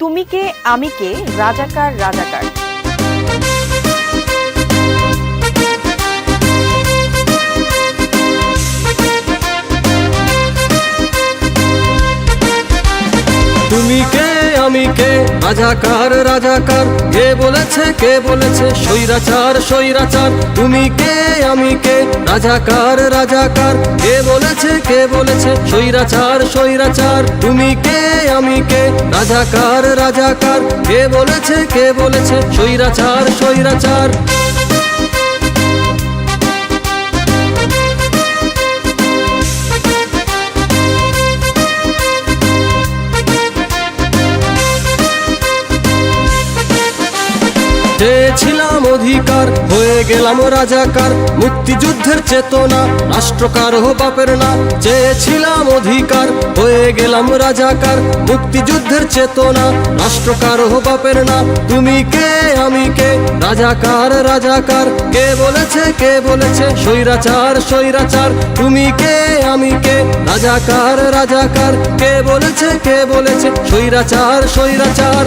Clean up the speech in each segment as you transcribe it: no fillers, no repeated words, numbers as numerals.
তুমি কে আমি কে রাজাকার রাজাকার। তুমি কে আমি কে রাজাকার রাজাকার, কে বলেছে স্বৈরাচার স্বৈরাচার। তুমি কে আমি কে রাজাকার রাজাকার, কে বলেছে স্বৈরাচার স্বৈরাচার। তুমি কে আমি কে রাজাকার রাজাকার, কে বলেছে স্বৈরাচার স্বৈরাচার। চেয়েছিলাম অধিকার, হয়ে গেলাম রাজাকার। মুক্তিযুদ্ধের চেতনা রাষ্ট্র কারো বাপের না। চেয়েছিলাম অধিকার, হয়ে গেলাম রাজাকার। মুক্তিযুদ্ধের চেতনা রাষ্ট্র কারো বাপের না। তুমি কে আমি কে রাজাকার রাজাকার, কে বলেছে স্বৈরাচার স্বৈরাচার। তুমি কে আমি কে রাজাকার রাজাকার, কে বলেছে স্বৈরাচার স্বৈরাচার।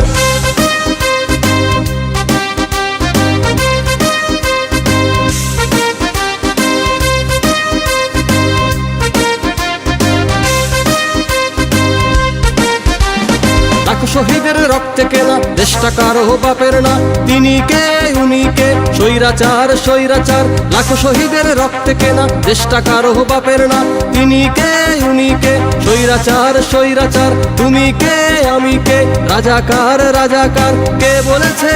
শহীদের রক্তে কেনা দেশটা কারো বাপের না। তিনি কে উনি কে স্বৈরাচার স্বৈরাচার। লাখো শহীদের রক্তে কেনা দেশটা কারো বাপের না। তিনি কে উনি কে স্বৈরাচার স্বৈরাচার। তুমি কে আমি কে রাজাকার রাজাকার, কে বলেছে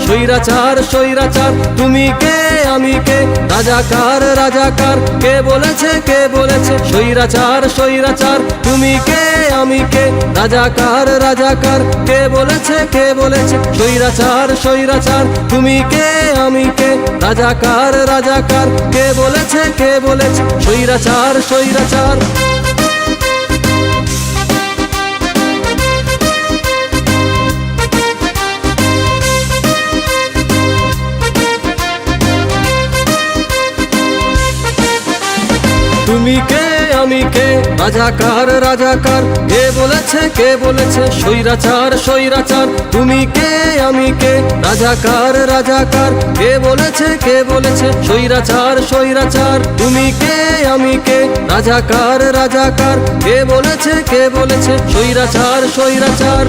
স্বৈরাচার স্বৈরাচার। তুমি কে আমি কে রাজাকার রাজাকার, কে বলেছে স্বৈরাচার স্বৈরাচার। তুমি কে আমি কে রাজাকার রাজাকার, কে বলেছে স্বৈরাচার স্বৈরাচার। তুমি কে আমি কে রাজাকার রাজাকার, কে বলেছে স্বৈরাচার স্বৈরাচার। তুমি কে আমি কে রাজাকার রাজাকার, কে বলেছে স্বৈরাচার স্বৈরাচার। তুমি কে আমি কে রাজাকার রাজাকার, কে বলেছে স্বৈরাচার স্বৈরাচার। তুমি কে আমি কে রাজাকার রাজাকার, কে বলেছে স্বৈরাচার স্বৈরাচার।